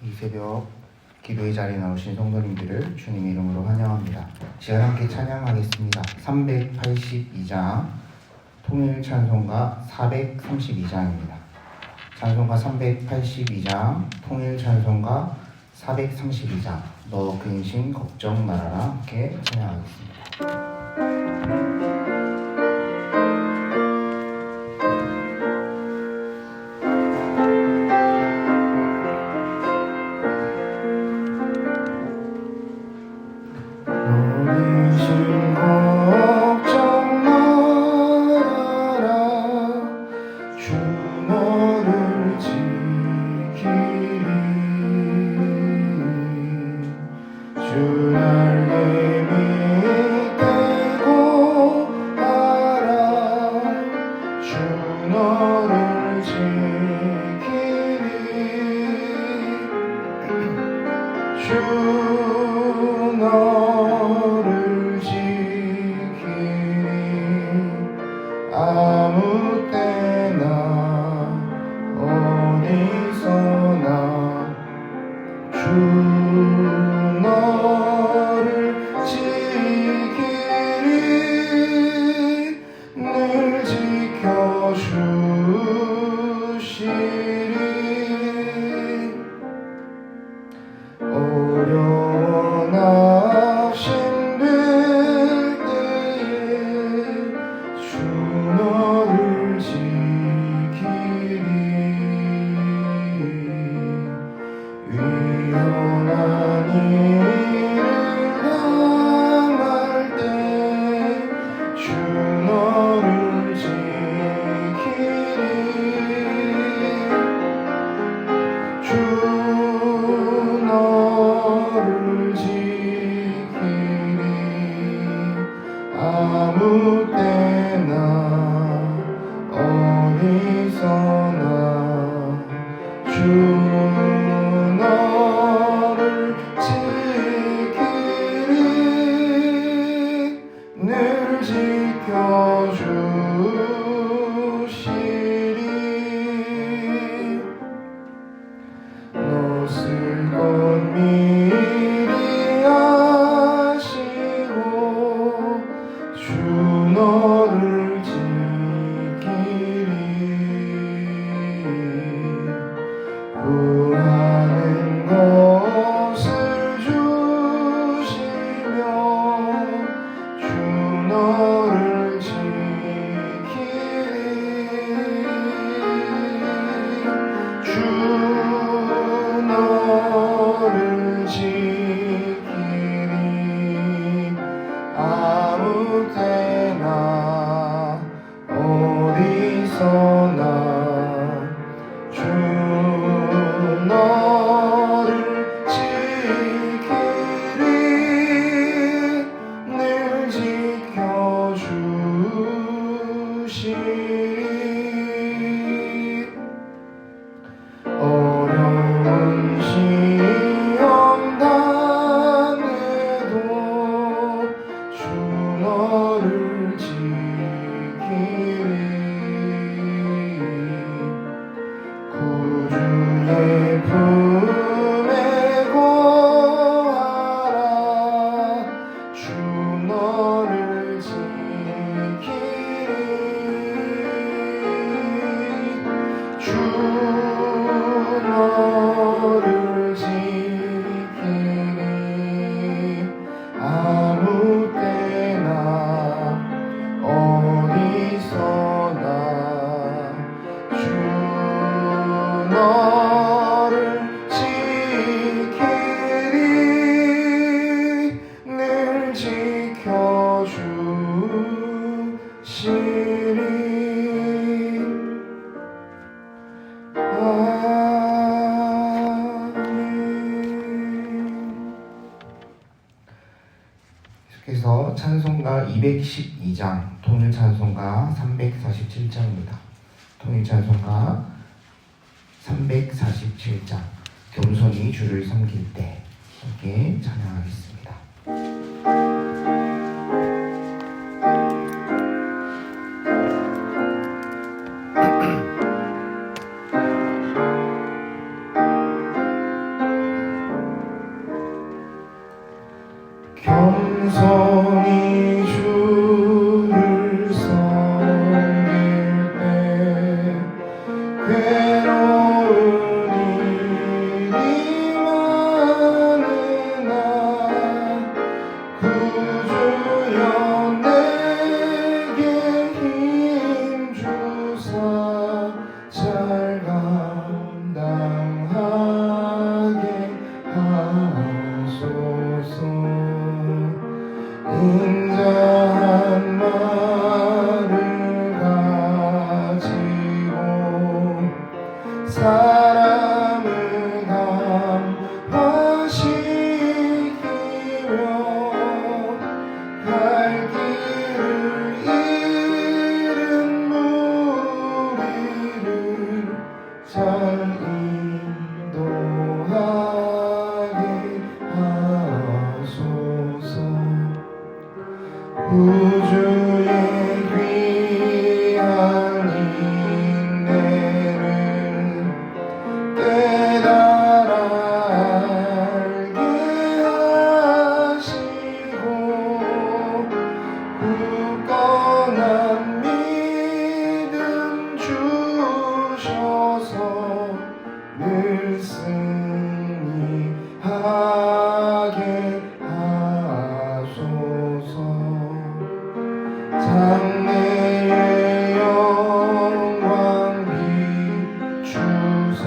이 새벽 기도의 자리에 나오신 성도님들을 주님의 이름으로 환영합니다. 시간 함께 찬양하겠습니다. 382장 통일 찬송가 432장입니다. 찬송가 382장 통일 찬송가 432장 너 근심 걱정 말아라 함께 찬양하겠습니다. 아무 때나 어디서나 주 너를 지키리 늘 지켜주시리 어려운 낙심될 때에 주 너를 지키리 위험한 일을 당할 때 주 너를 지키리 주 너를 지키리 아무 때나 어디서나 주 너를 지키리 늘 지켜주시리 너 쓸 것 미리 아시고 주 너를 지키리 구하는 것을 주시며 주 너를 지키리 주 너를 지키리 아무 때나 어디서나 주 너를 지키리 늘 지켜주시리 어려운 시험 당해도 주 너를 지키리 구주의 품에 거하라 주 너를 지키리 주 너를 지키리 아무 때나 어디서나 주 너를 지키리 늘 지켜주시리 계속해서 찬송가 212장 통일 찬송가 347장입니다. 통일 찬송가 347장 겸손히 주를 섬길 때 함께 찬양하겠습니다. 우주의 귀한 인내를 깨달아 알게 하시고 굳건한 믿음 주셔서 늘 승리하게 하소서. 장래의 영광 비추사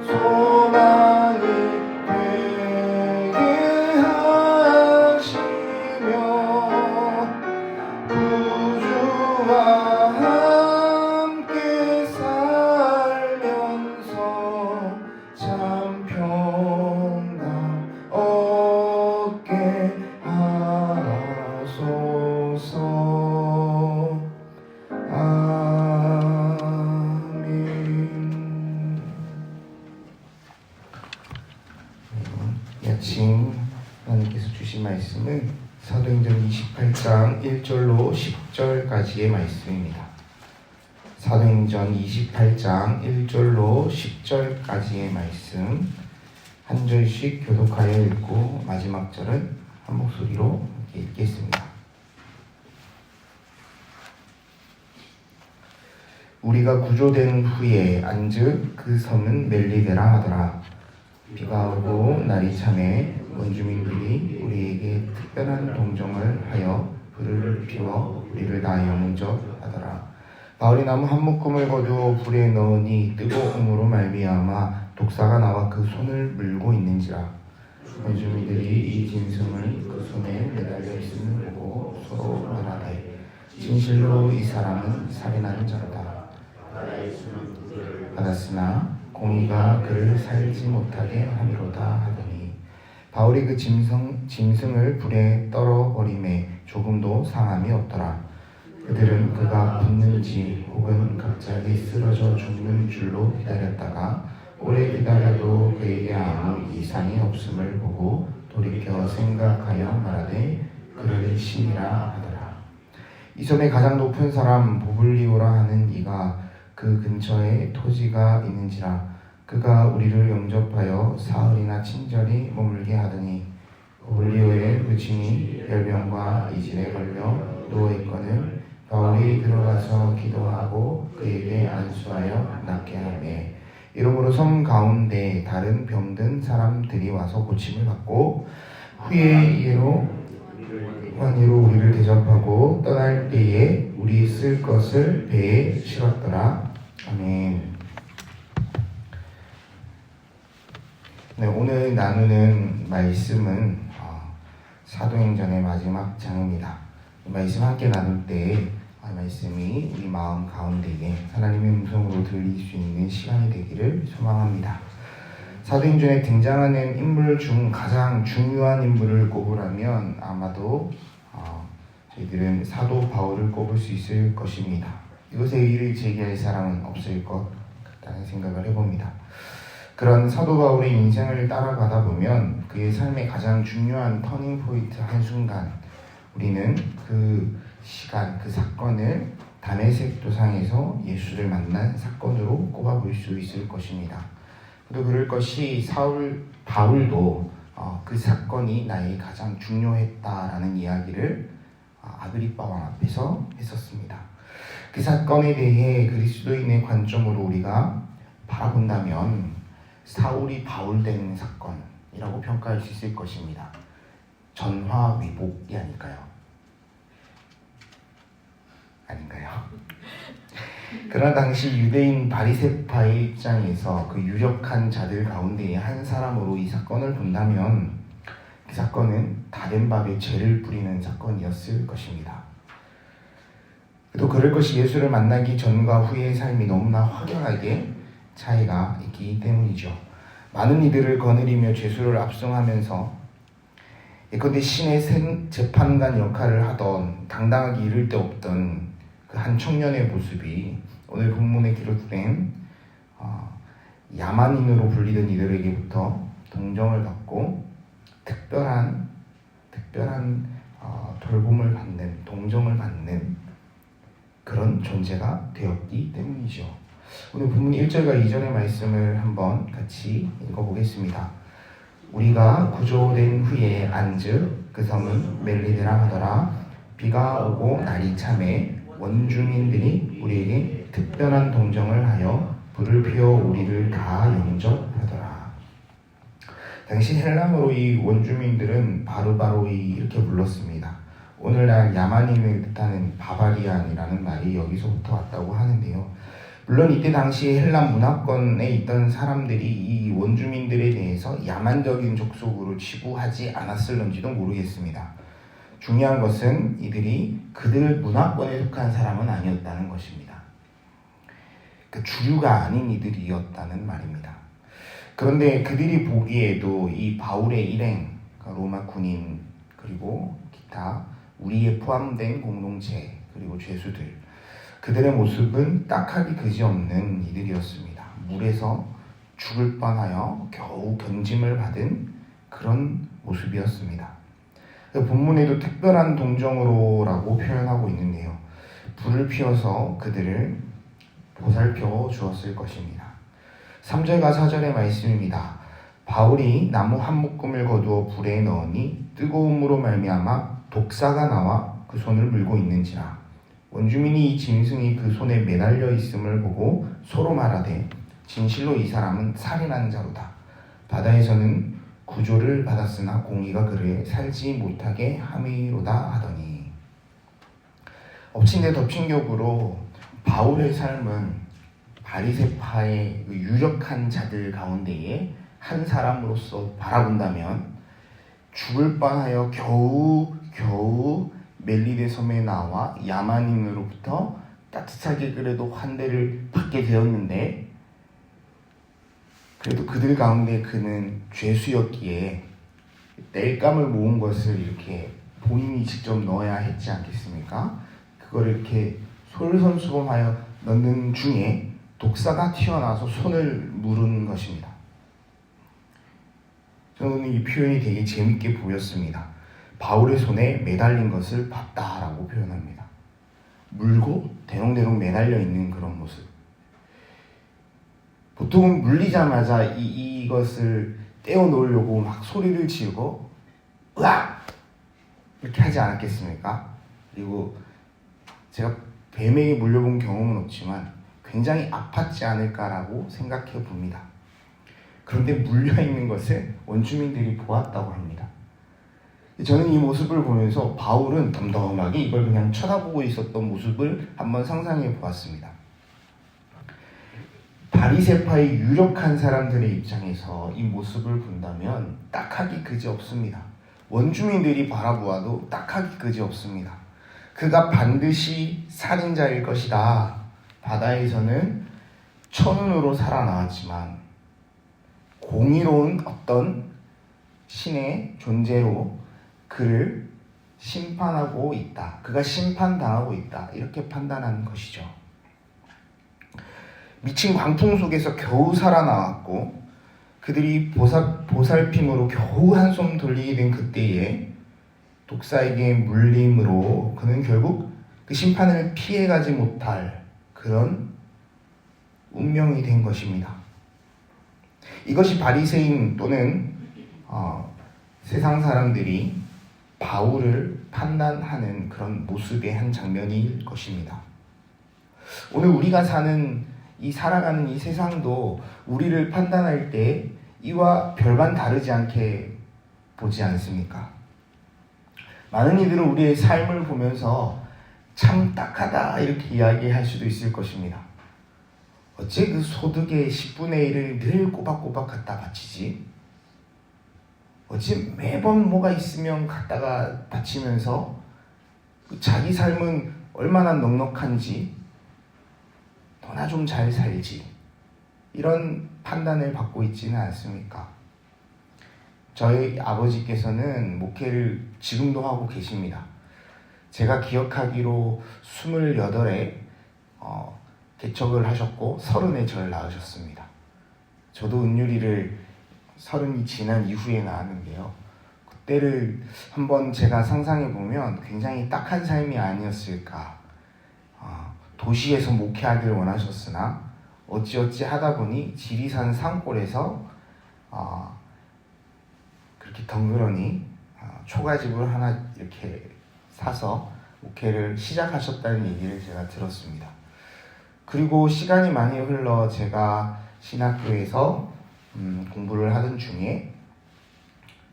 소망이 되게 하시며 구주와 함께 살면서 참 평강 얻게 하소서. 아멘. 이 아침 하나님께서 주신 말씀은 사도행전 28장 1절로 10절까지의 말씀입니다. 사도행전 28장 1절로 10절까지의 말씀 한 절씩 교독하여 읽고 마지막 절은 한 목소리로 읽겠습니다. 우리가 구조된 후에 안즉 그 섬은 멜리데라 하더라. 비가 오고 날이 차매 원주민들이 우리에게 특별한 동정을 하여 불을 피워 우리를 다 영접하더라. 바울이 나무 한 묶음을 거두어 불에 넣으니 뜨거움으로 말미암아 독사가 나와 그 손을 물고 있는지라. 원주민들이 이 짐승을 그 손에 매달려 있음을 보고 서로 말하되 진실로 이 사람은 살인하는 자로다. 받았으나 공의가 그를 살지 못하게 함이로다 하더니 바울이 그 짐승을 불에 떨어버림에 조금도 상함이 없더라. 그들은 그가 붙는지 혹은 갑자기 쓰러져 죽는 줄로 기다렸다가 오래 기다려도 그에게 아무 이상이 없음을 보고 돌이켜 생각하여 말하되 그를 신이라 하더라. 이 섬의 가장 높은 사람 보블리오라 하는 이가 그 근처에 토지가 있는지라. 그가 우리를 영접하여 사흘이나 친절히 머물게 하더니 보블리오의 부친이 열병과 이질에 걸려 누워있거늘 바울이 들어가서 기도하고 그에게 안수하여 낫게 하매 이러므로 섬 가운데 다른 병든 사람들이 와서 고침을 받고 후에 이로 환희로 우리를 대접하고 떠날 때에 우리 쓸 것을 배에 실었더라. 아멘. 네, 오늘 나누는 말씀은 사도행전의 마지막 장입니다. 말씀 함께 나눌 때 말씀이 우리 마음 가운데에 하나님의 음성으로 들릴 수 있는 시간이 되기를 소망합니다. 사도행전에 등장하는 인물 중 가장 중요한 인물을 꼽으라면 아마도 저희들은 사도 바울을 꼽을 수 있을 것입니다. 이것에 의의를 제기할 사람은 없을 것 같다는 생각을 해봅니다. 그런 사도 바울의 인생을 따라가다 보면 그의 삶의 가장 중요한 터닝 포인트 한순간 우리는 그 시간, 그 사건을 다메섹 도상에서 예수를 만난 사건으로 꼽아볼 수 있을 것입니다. 또 그럴 것이 바울도 그 사건이 나에게 가장 중요했다라는 이야기를 아그리빠 왕 앞에서 했었습니다. 그 사건에 대해 그리스도인의 관점으로 우리가 바라본다면 사울이 바울 된 사건이라고 평가할 수 있을 것입니다. 전화위복이 아닐까요? 그러나 당시 유대인 바리새파의 입장에서 그 유력한 자들 가운데의 한 사람으로 이 사건을 본다면 그 사건은 다른 밥에 죄를 뿌리는 사건이었을 것입니다. 또 그럴 것이 예수를 만나기 전과 후의 삶이 너무나 확연하게 차이가 있기 때문이죠. 많은 이들을 거느리며 죄수를 압송하면서 예컨대 신의 재판관 역할을 하던 당당하게 이를 데 없던 그 한 청년의 모습이 오늘 본문에 기록된 야만인으로 불리던 이들에게부터 동정을 받고 특별한 돌봄을 받는, 동정을 받는 그런 존재가 되었기 때문이죠. 오늘 본문 1절과 2절의 말씀을 한번 같이 읽어보겠습니다. 우리가 구조된 후에 안즉 그 성은 멜리드라 하더라. 비가 오고 날이 참에 원주민들이 우리에게 특별한 동정을 하여 불을 피워 우리를 다 영접하더라. 당시 헬라어로 이 원주민들은 바로 이렇게 불렀습니다. 오늘날 야만인을 뜻하는 바바리안이라는 말이 여기서부터 왔다고 하는데요. 물론 이때 당시 헬라 문화권에 있던 사람들이 이 원주민들에 대해서 야만적인 족속으로 치부하지 않았을런지도 모르겠습니다. 중요한 것은 이들이 그들 문화권에 속한 사람은 아니었다는 것입니다. 그 주류가 아닌 이들이었다는 말입니다. 그런데 그들이 보기에도 이 바울의 일행, 로마 군인, 그리고 기타 우리에 포함된 공동체, 그리고 죄수들, 그들의 모습은 딱하기 그지없는 이들이었습니다. 물에서 죽을 뻔하여 겨우 견짐을 받은 그런 모습이었습니다. 본문에도 특별한 동정으로라고 표현하고 있는데요. 불을 피워서 그들을 보살펴 주었을 것입니다. 3절과 4절의 말씀입니다. 바울이 나무 한 묶음을 거두어 불에 넣으니 뜨거움으로 말미암아 독사가 나와 그 손을 물고 있는지라. 원주민이 이 짐승이 그 손에 매달려 있음을 보고 서로 말하되 진실로 이 사람은 살인한 자로다. 바다에서는 구조를 받았으나 공의가 그를 살지 못하게 함이로다 하더니. 엎친 데 덮친 격으로 바울의 삶은 바리새파의 유력한 자들 가운데에 한 사람으로서 바라본다면 죽을 뻔하여 겨우 멜리데 섬에 나와 야만인으로부터 따뜻하게 그래도 환대를 받게 되었는데, 그래도 그들 가운데 그는 죄수였기에 땔감을 모은 것을 이렇게 본인이 직접 넣어야 했지 않겠습니까? 그걸 이렇게 솔선수범하여 넣는 중에 독사가 튀어나와서 손을 물은 것입니다. 저는 이 표현이 되게 재밌게 보였습니다. 바울의 손에 매달린 것을 봤다라고 표현합니다. 물고 대롱대롱 매달려 있는 그런 모습. 보통은 물리자마자 이것을 떼어놓으려고 막 소리를 지르고 으악! 이렇게 하지 않았겠습니까? 그리고 제가 뱀에게 물려본 경험은 없지만 굉장히 아팠지 않을까라고 생각해 봅니다. 그런데 물려있는 것을 원주민들이 보았다고 합니다. 저는 이 모습을 보면서 바울은 덤덤하게 이걸 그냥 쳐다보고 있었던 모습을 한번 상상해 보았습니다. 바리새파의 유력한 사람들의 입장에서 이 모습을 본다면 딱하기 그지없습니다. 원주민들이 바라보아도 딱하기 그지없습니다. 그가 반드시 살인자일 것이다. 바다에서는 천운으로 살아나왔지만 공의로운 어떤 신의 존재로 그를 심판하고 있다. 그가 심판당하고 있다. 이렇게 판단한 것이죠. 미친 광풍 속에서 겨우 살아나왔고 그들이 보살핌으로 겨우 한숨 돌리게 된 그때에 독사에게 물림으로 그는 결국 그 심판을 피해가지 못할 그런 운명이 된 것입니다. 이것이 바리새인 또는 세상 사람들이 바울을 판단하는 그런 모습의 한 장면일 것입니다. 오늘 우리가 살아가는 이 세상도 우리를 판단할 때 이와 별반 다르지 않게 보지 않습니까? 많은 이들은 우리의 삶을 보면서 참 딱하다 이렇게 이야기할 수도 있을 것입니다. 어째 그 소득의 10분의 1을 늘 꼬박꼬박 갖다 바치지? 어째 매번 뭐가 있으면 갖다가 바치면서 자기 삶은 얼마나 넉넉한지 너나 좀 잘 살지, 이런 판단을 받고 있지는 않습니까? 저희 아버지께서는 목회를 지금도 하고 계십니다. 제가 기억하기로 28에 개척을 하셨고 30에 저를 낳으셨습니다. 저도 은유리를 30이 지난 이후에 낳았는데요. 그때를 한번 제가 상상해 보면 굉장히 딱한 삶이 아니었을까. 도시에서 목회하기를 원하셨으나 어찌어찌 하다 보니 지리산 산골에서 그렇게 덩그러니 초가집을 하나 이렇게 사서 목회를 시작하셨다는 얘기를 제가 들었습니다. 그리고 시간이 많이 흘러 제가 신학교에서 공부를 하던 중에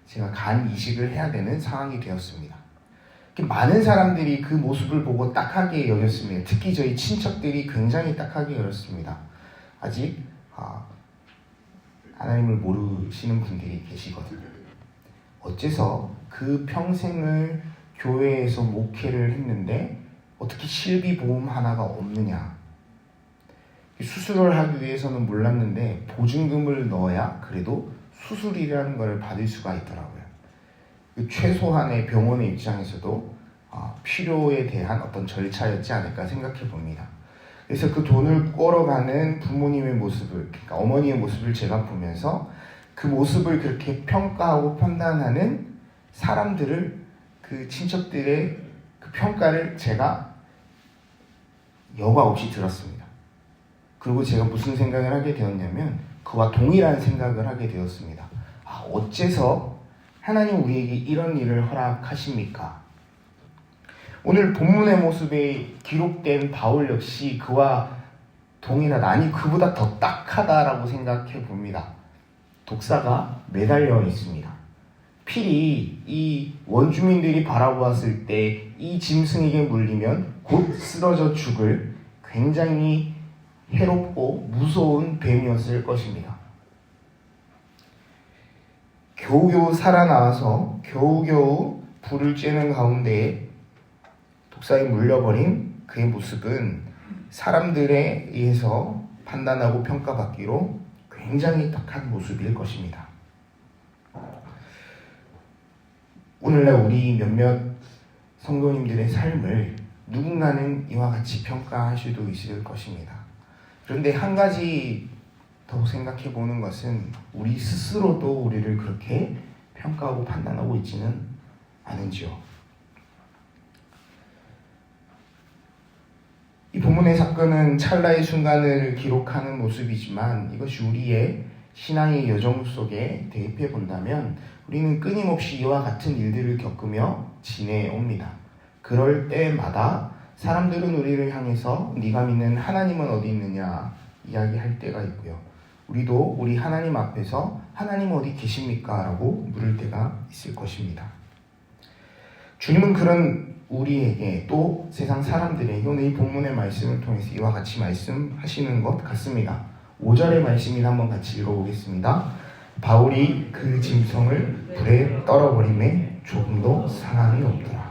제가 간 이식을 해야 되는 상황이 되었습니다. 많은 사람들이 그 모습을 보고 딱하게 여겼습니다. 특히 저희 친척들이 굉장히 딱하게 여겼습니다. 아직 하나님을 모르시는 분들이 계시거든요. 어째서 그 평생을 교회에서 목회를 했는데 어떻게 실비보험 하나가 없느냐. 수술을 하기 위해서는 몰랐는데 보증금을 넣어야 그래도 수술이라는 것을 받을 수가 있더라고요. 최소한의 병원의 입장에서도 필요에 대한 어떤 절차였지 않을까 생각해 봅니다. 그래서 그 돈을 꿔러가는 부모님의 모습을, 그러니까 어머니의 모습을 제가 보면서 그 모습을 그렇게 평가하고 판단하는 사람들을, 그 친척들의 그 평가를 제가 여과 없이 들었습니다. 그리고 제가 무슨 생각을 하게 되었냐면 그와 동일한 생각을 하게 되었습니다. 어째서 하나님 우리에게 이런 일을 허락하십니까? 오늘 본문의 모습에 기록된 바울 역시 그와 동일하다, 아니 그보다 더 딱하다라고 생각해 봅니다. 독사가 매달려 있습니다. 필이 이 원주민들이 바라보았을 때 이 짐승에게 물리면 곧 쓰러져 죽을 굉장히 해롭고 무서운 뱀이었을 것입니다. 겨우겨우 살아나와서 겨우겨우 불을 쬐는 가운데 독사에 물려버린 그의 모습은 사람들에 의해서 판단하고 평가받기로 굉장히 딱한 모습일 것입니다. 오늘날 우리 몇몇 성도님들의 삶을 누군가는 이와 같이 평가할 수도 있을 것입니다. 그런데 한 가지 더 생각해 보는 것은 우리 스스로도 우리를 그렇게 평가하고 판단하고 있지는 않은지요. 이 본문의 사건은 찰나의 순간을 기록하는 모습이지만 이것이 우리의 신앙의 여정 속에 대입해 본다면 우리는 끊임없이 이와 같은 일들을 겪으며 지내옵니다. 그럴 때마다 사람들은 우리를 향해서 네가 믿는 하나님은 어디 있느냐 이야기할 때가 있고요. 우리도 우리 하나님 앞에서 하나님 어디 계십니까? 라고 물을 때가 있을 것입니다. 주님은 그런 우리에게 또 세상 사람들에게 오늘 이 본문의 말씀을 통해서 이와 같이 말씀하시는 것 같습니다. 5절의 말씀을 한번 같이 읽어보겠습니다. 바울이 그 짐승을 불에 떨어버림에 조금도 상함이 없더라.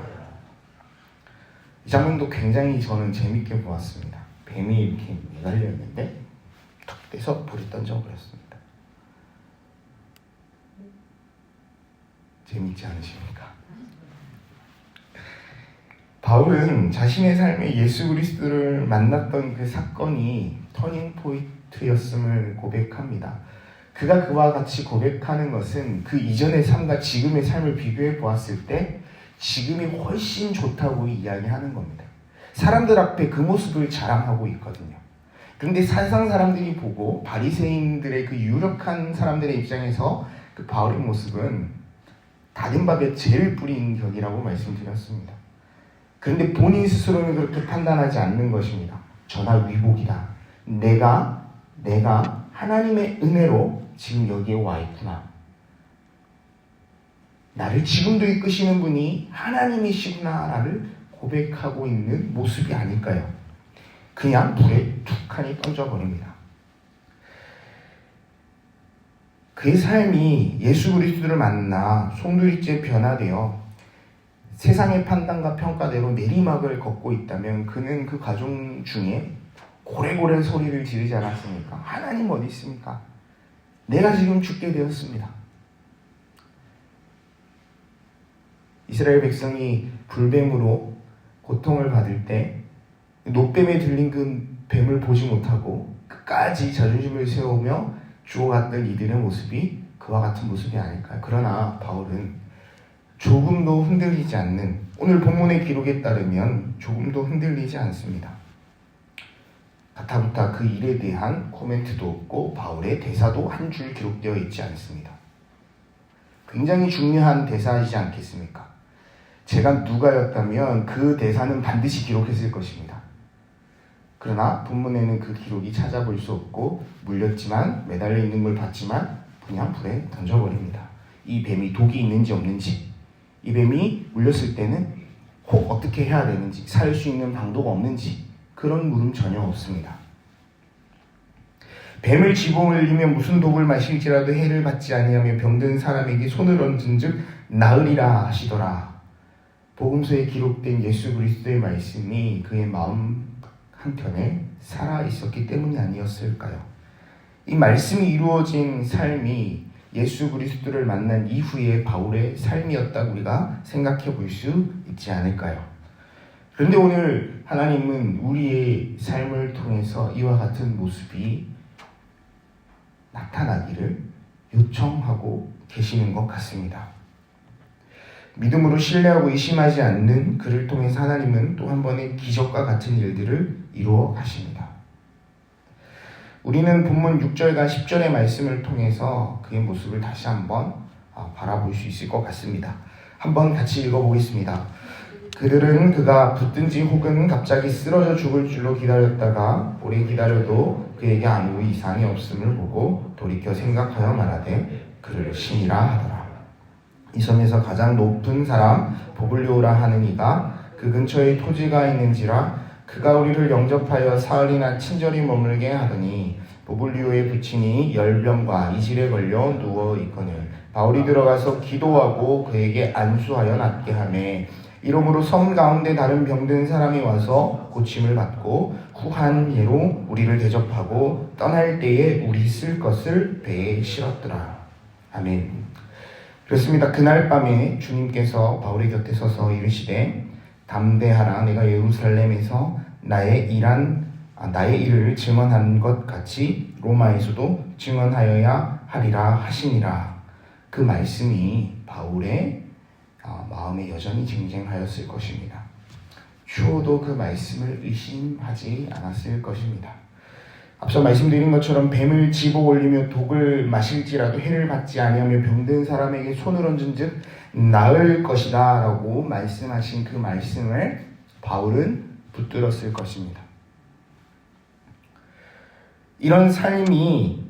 이 장면도 굉장히 저는 재밌게 보았습니다. 뱀이 이렇게 매달려 있는데 탁 떼서 불에 던져버렸습니다. 재밌지 않으십니까? 바울은 자신의 삶에 예수 그리스도를 만났던 그 사건이 터닝 포인트였음을 고백합니다. 그가 그와 같이 고백하는 것은 그 이전의 삶과 지금의 삶을 비교해 보았을 때 지금이 훨씬 좋다고 이야기하는 겁니다. 사람들 앞에 그 모습을 자랑하고 있거든요. 그런데 세상 사람들이 보고 바리새인들의 그 유력한 사람들의 입장에서 그 바울의 모습은 다린 밥에 제일 뿌린 격이라고 말씀드렸습니다. 그런데 본인 스스로는 그렇게 판단하지 않는 것입니다. 저나 위복이다. 내가 하나님의 은혜로 지금 여기에 와 있구나. 나를 지금도 이끄시는 분이 하나님이시구나를 고백하고 있는 모습이 아닐까요? 그냥 불에 툭하니 던져버립니다. 그의 삶이 예수 그리스도를 만나 송두리째 변화되어 세상의 판단과 평가대로 내리막을 걷고 있다면 그는 그 과정 중에 고래고래 소리를 지르지 않았습니까? 하나님 어디 있습니까? 내가 지금 죽게 되었습니다. 이스라엘 백성이 불뱀으로 고통을 받을 때 노뱀에 들린 그 뱀을 보지 못하고 끝까지 자존심을 세우며 죽어갔던 이들의 모습이 그와 같은 모습이 아닐까요? 그러나 바울은 조금도 흔들리지 않는, 오늘 본문의 기록에 따르면 조금도 흔들리지 않습니다. 가타부타 그 일에 대한 코멘트도 없고 바울의 대사도 한 줄 기록되어 있지 않습니다. 굉장히 중요한 대사이지 않겠습니까? 제가 누가였다면 그 대사는 반드시 기록했을 것입니다. 그러나 본문에는 그 기록이 찾아볼 수 없고 물렸지만, 매달려 있는 걸 봤지만 그냥 불에 던져버립니다. 이 뱀이 독이 있는지 없는지, 이 뱀이 물렸을 때는 혹 어떻게 해야 되는지, 살 수 있는 방도가 없는지, 그런 물음 전혀 없습니다. 뱀을 집어 흘리면 무슨 독을 마실지라도 해를 받지 아니하며 병든 사람에게 손을 얹은즉 나으리라 하시더라. 복음서에 기록된 예수 그리스도의 말씀이 그의 마음 한켠에 살아 있었기 때문이 아니었을까요? 이 말씀이 이루어진 삶이 예수 그리스도를 만난 이후의 바울의 삶이었다고 우리가 생각해 볼 수 있지 않을까요? 그런데 오늘 하나님은 우리의 삶을 통해서 이와 같은 모습이 나타나기를 요청하고 계시는 것 같습니다. 믿음으로 신뢰하고 의심하지 않는 그를 통해서 하나님은 또 한 번의 기적과 같은 일들을 이루어 가십니다. 우리는 본문 6절과 10절의 말씀을 통해서 그의 모습을 다시 한번 바라볼 수 있을 것 같습니다. 한번 같이 읽어보겠습니다. 그들은 그가 붙든지 혹은 갑자기 쓰러져 죽을 줄로 기다렸다가 오래 기다려도 그에게 아무 이상이 없음을 보고 돌이켜 생각하여 말하되 그를 신이라 하더라. 이 섬에서 가장 높은 사람 보블리오라 하는 이가 그 근처에 토지가 있는지라 그가 우리를 영접하여 사흘이나 친절히 머물게 하더니 보블리오의 부친이 열병과 이질에 걸려 누워 있거늘 바울이 들어가서 기도하고 그에게 안수하여 낫게 하매 이러므로 섬 가운데 다른 병든 사람이 와서 고침을 받고 후한 예로 우리를 대접하고 떠날 때에 우리 쓸 것을 배에 실었더라. 아멘. 그렇습니다. 그날 밤에 주님께서 바울의 곁에 서서 이르시되 담대하라. 내가 예루살렘에서 나의 일을 증언한 것 같이 로마에서도 증언하여야 하리라 하시니라. 그 말씀이 바울의 마음에 여전히 쟁쟁하였을 것입니다. 추호도 그 말씀을 의심하지 않았을 것입니다. 앞서 말씀드린 것처럼 뱀을 집어 올리며 독을 마실지라도 해를 받지 아니하며 병든 사람에게 손을 얹은즉 나을 것이다 라고 말씀하신 그 말씀을 바울은 붙들었을 것입니다. 이런 삶이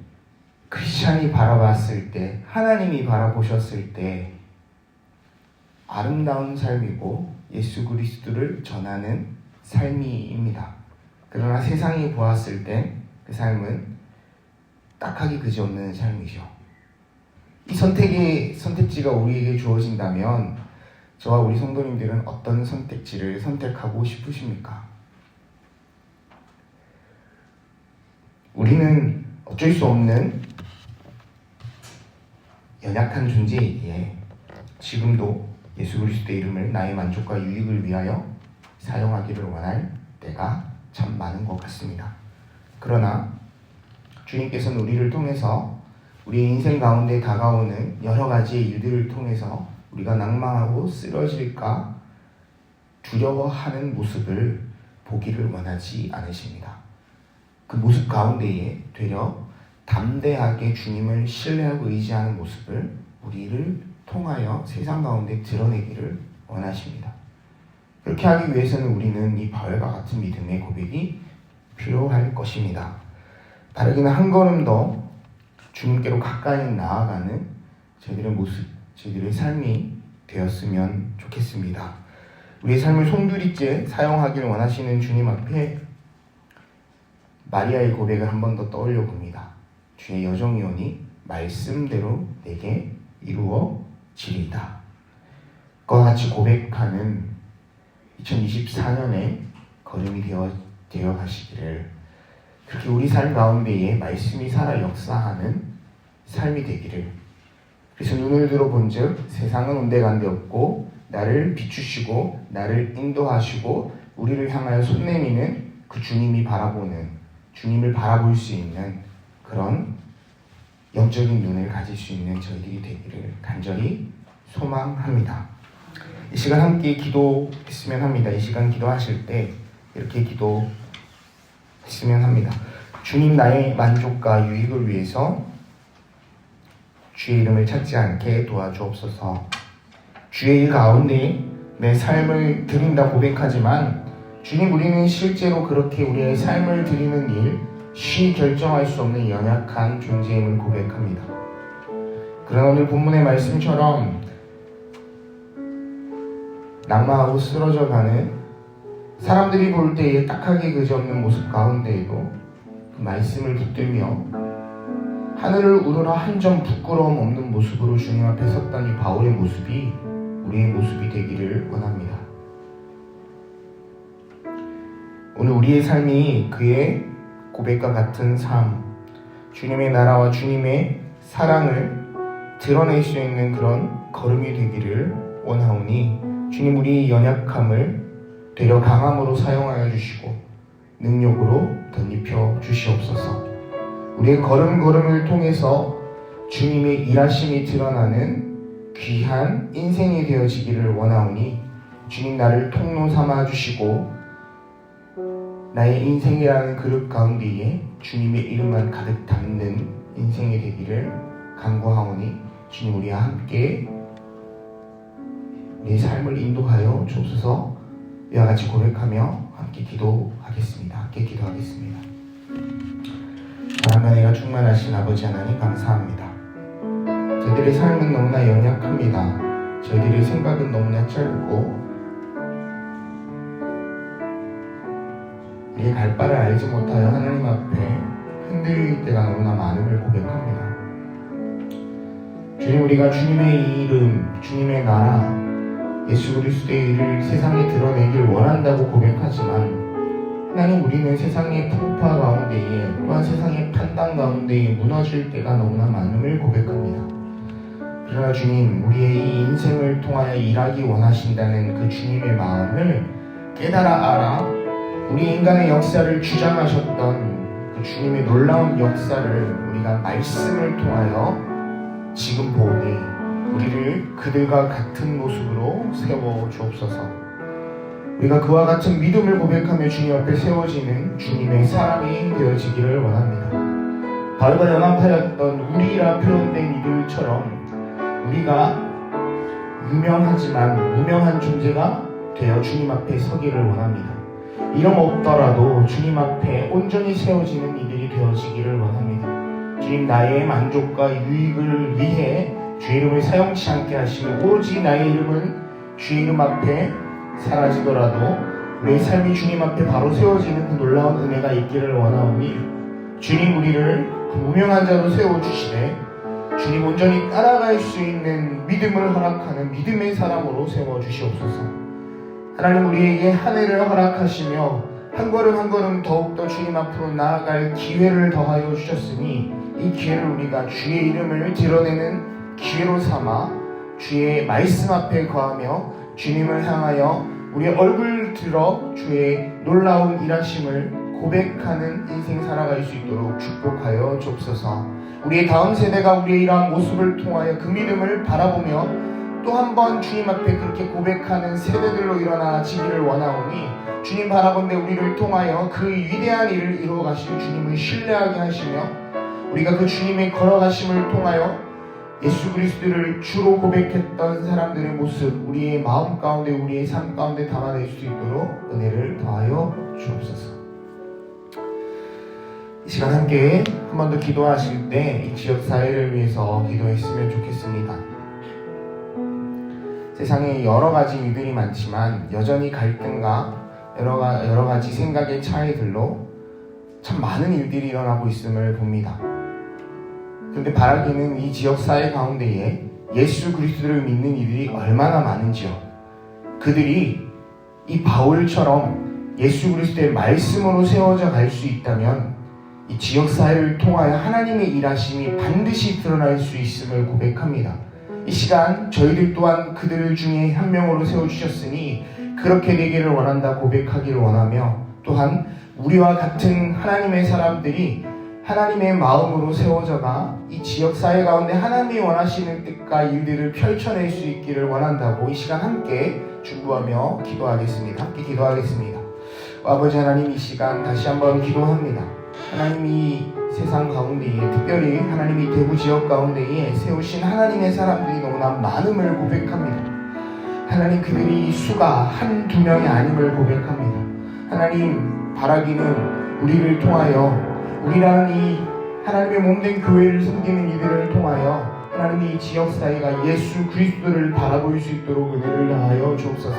크리스찬이 바라봤을 때, 하나님이 바라보셨을 때 아름다운 삶이고 예수 그리스도를 전하는 삶입니다. 그러나 세상이 보았을 때 그 삶은 딱하기 그지없는 삶이죠. 이 선택지가 우리에게 주어진다면 저와 우리 성도님들은 어떤 선택지를 선택하고 싶으십니까? 우리는 어쩔 수 없는 연약한 존재이기에 지금도 예수 그리스도의 이름을 나의 만족과 유익을 위하여 사용하기를 원할 때가 참 많은 것 같습니다. 그러나 주님께서는 우리를 통해서 우리의 인생 가운데 다가오는 여러 가지의 일들을 통해서 우리가 낭망하고 쓰러질까 두려워하는 모습을 보기를 원하지 않으십니다. 그 모습 가운데에 되려 담대하게 주님을 신뢰하고 의지하는 모습을 우리를 통하여 세상 가운데 드러내기를 원하십니다. 그렇게 하기 위해서는 우리는 이 바울과 같은 믿음의 고백이 필요할 것입니다. 바르기는 한 걸음 더 주님께로 가까이 나아가는 저희들의 모습, 저희들의 삶이 되었으면 좋겠습니다. 우리의 삶을 송두리째 사용하기를 원하시는 주님 앞에 마리아의 고백을 한 번 더 떠올려 봅니다. 주의 여정이오니 말씀대로 내게 이루어지리이다. 그와 같이 고백하는 2024년의 걸음이 되어 가시기를, 그렇게 우리 삶 가운데에 말씀이 살아 역사하는 삶이 되기를. 그래서 눈을 들어본 즉 세상은 온데간데 없고 나를 비추시고 나를 인도하시고 우리를 향하여 손 내미는 그 주님이 바라보는, 주님을 바라볼 수 있는 그런 영적인 눈을 가질 수 있는 저희들이 되기를 간절히 소망합니다. 이 시간 함께 기도했으면 합니다. 이 시간 기도하실 때 이렇게 기도했으면 합니다. 주님, 나의 만족과 유익을 위해서 주의 이름을 찾지 않게 도와주옵소서. 주의 일 가운데 내 삶을 드린다 고백하지만 주님, 우리는 실제로 그렇게 우리의 삶을 드리는 일 쉬 결정할 수 없는 연약한 존재임을 고백합니다. 그러나 오늘 본문의 말씀처럼 낙마하고 쓰러져가는 사람들이 볼 때에 딱하게 그지없는 모습 가운데에도 그 말씀을 붙들며 하늘을 우러러 한 점 부끄러움 없는 모습으로 주님 앞에 섰던 이 바울의 모습이 우리의 모습이 되기를 원합니다. 오늘 우리의 삶이 그의 고백과 같은 삶, 주님의 나라와 주님의 사랑을 드러낼 수 있는 그런 걸음이 되기를 원하오니 주님, 우리의 연약함을 되려 강함으로 사용하여 주시고 능력으로 덧입혀 주시옵소서. 우리의 걸음걸음을 통해서 주님의 일하심이 드러나는 귀한 인생이 되어지기를 원하오니 주님, 나를 통로 삼아 주시고 나의 인생이라는 그릇 가운데에 주님의 이름만 가득 담는 인생이 되기를 간구하오니 주님, 우리와 함께 우리의 삶을 인도하여 주옵소서. 이와 같이 고백하며 함께 기도하겠습니다. 함께 기도하겠습니다. 사랑과 은혜가 충만하신 아버지 하나님, 감사합니다. 저희들의 삶은 너무나 연약합니다. 저희들의 생각은 너무나 짧고 우리의 갈 바를 알지 못하여 하나님 앞에 흔들릴 때가 너무나 많음을 고백합니다. 주님, 우리가 주님의 이름, 주님의 나라, 예수 그리스도의 일을 세상에 드러내길 원한다고 고백하지만 하나님, 우리는 세상의 풍파 가운데에 또한 세상의 판단 가운데에 무너질 때가 너무나 많음을 고백합니다. 그러나 주님, 우리의 이 인생을 통하여 일하기 원하신다는 그 주님의 마음을 깨달아 알아 우리 인간의 역사를 주장하셨던 그 주님의 놀라운 역사를 우리가 말씀을 통하여 지금 보니 우리를 그들과 같은 모습으로 세워 주옵소서. 우리가 그와 같은 믿음을 고백하며 주님 앞에 세워지는 주님의 사람이 되어지기를 원합니다. 바울과 연합하였던 우리라 표현된 이들처럼 우리가 유명하지만 무명한 존재가 되어 주님 앞에 서기를 원합니다. 이름 없더라도 주님 앞에 온전히 세워지는 이들이 되어지기를 원합니다. 주님, 나의 만족과 유익을 위해 주의 이름을 사용치 않게 하시고 오로지 나의 이름은 주의 이름 앞에 사라지더라도 우리의 삶이 주님 앞에 바로 세워지는 그 놀라운 은혜가 있기를 원하오니 주님, 우리를 그 무명한 자로 세워주시되 주님 온전히 따라갈 수 있는 믿음을 허락하는 믿음의 사람으로 세워주시옵소서. 하나님, 우리에게 한 해를 허락하시며 한 걸음 한 걸음 더욱더 주님 앞으로 나아갈 기회를 더하여 주셨으니 이 기회를 우리가 주의 이름을 드러내는 기회로 삼아 주의 말씀 앞에 거하며 주님을 향하여 우리의 얼굴 들어 주의 놀라운 일하심을 고백하는 인생 살아갈 수 있도록 축복하여 주옵소서. 우리의 다음 세대가 우리의 이러한 모습을 통하여 그 믿음을 바라보며 또 한 번 주님 앞에 그렇게 고백하는 세대들로 일어나지기를 원하오니 주님, 바라본대 우리를 통하여 그 위대한 일을 이루어 가실 주님을 신뢰하게 하시며 우리가 그 주님의 걸어가심을 통하여 예수 그리스도를 주로 고백했던 사람들의 모습 우리의 마음 가운데 우리의 삶 가운데 담아낼 수 있도록 은혜를 더하여 주옵소서. 이 시간 함께 한 번 더 기도하실 때 이 지역 사회를 위해서 기도했으면 좋겠습니다. 세상에 여러 가지 일들이 많지만 여전히 갈등과 여러 가지 생각의 차이들로 참 많은 일들이 일어나고 있음을 봅니다. 그런데 바라기는 이 지역 사회 가운데에 예수 그리스도를 믿는 이들이 얼마나 많은지요. 그들이 이 바울처럼 예수 그리스도의 말씀으로 세워져 갈 수 있다면 이 지역 사회를 통하여 하나님의 일하심이 반드시 드러날 수 있음을 고백합니다. 이 시간 저희들 또한 그들 중에 한 명으로 세워주셨으니 그렇게 되기를 원한다 고백하기를 원하며 또한 우리와 같은 하나님의 사람들이 하나님의 마음으로 세워져가 이 지역사회 가운데 하나님이 원하시는 뜻과 일들을 펼쳐낼 수 있기를 원한다고 이 시간 함께 중보하며 기도하겠습니다. 함께 기도하겠습니다. 아버지 하나님, 이 시간 다시 한번 기도합니다. 하나님이 세상 가운데에, 특별히 하나님이 대구 지역 가운데에 세우신 하나님의 사람들이 너무나 많음을 고백합니다. 하나님, 그들이 수가 한두 명이 아님을 고백합니다. 하나님, 바라기는 우리를 통하여, 우리라는 이 하나님의 몸된 교회를 섬기는 이들을 통하여 하나님이 이 지역사회가 예수 그리스도를 바라볼 수 있도록 은혜를 다하여 주옵소서.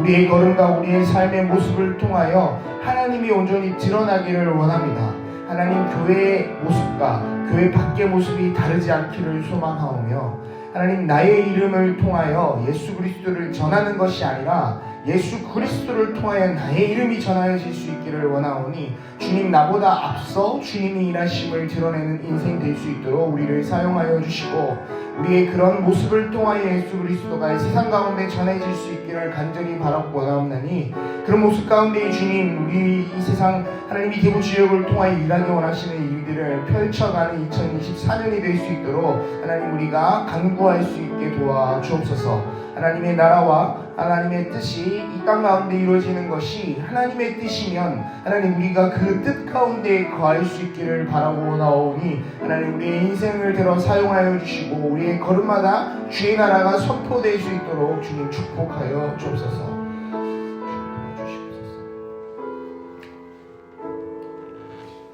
우리의 걸음과 우리의 삶의 모습을 통하여 하나님이 온전히 드러나기를 원합니다. 하나님, 교회의 모습과 교회 밖의 모습이 다르지 않기를 소망하오며, 하나님, 나의 이름을 통하여 예수 그리스도를 전하는 것이 아니라 예수 그리스도를 통하여 나의 이름이 전하여질 수 있기를 원하오니, 주님, 나보다 앞서 주님이 일하심을 드러내는 인생 될 수 있도록 우리를 사용하여 주시고, 우리의 그런 모습을 통하여 예수 그리스도가 세상 가운데 전해질 수 있기를 간절히 바라고 원하옵나니, 그런 모습 가운데 주님, 우리 이 세상 하나님이 대구 지역을 통하여 일하기 원하시는 일들을 펼쳐가는 2024년이 될 수 있도록 하나님, 우리가 간구할 수 있게 도와 주옵소서. 하나님의 나라와 하나님의 뜻이 이 땅 가운데 이루어지는 것이 하나님의 뜻이면 하나님, 우리가 그 뜻 가운데 거할 수 있기를 바라고 나오니, 하나님, 우리의 인생을 들어 사용하여 주시고 우리의 걸음마다 주의 나라가 선포될 수 있도록 주님 축복하여 주옵소서.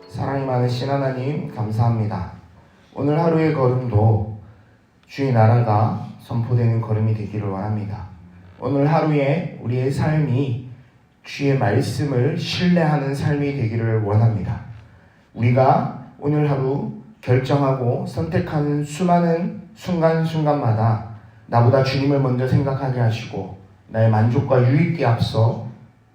사랑이 많으신 하나님, 감사합니다. 오늘 하루의 걸음도 주의 나라가 선포되는 걸음이 되기를 원합니다. 오늘 하루에 우리의 삶이 주의 말씀을 신뢰하는 삶이 되기를 원합니다. 우리가 오늘 하루 결정하고 선택하는 수많은 순간순간마다 나보다 주님을 먼저 생각하게 하시고 나의 만족과 유익에 앞서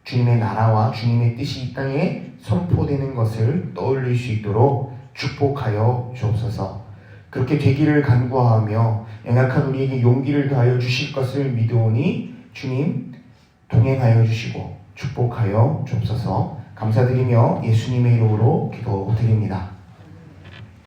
주님의 나라와 주님의 뜻이 이 땅에 선포되는 것을 떠올릴 수 있도록 축복하여 주옵소서. 그렇게 되기를 간구하며 연약한 우리에게 용기를 더하여 주실 것을 믿으오니 주님, 동행하여 주시고 축복하여 주옵소서. 감사드리며 예수님의 이름으로 기도드립니다.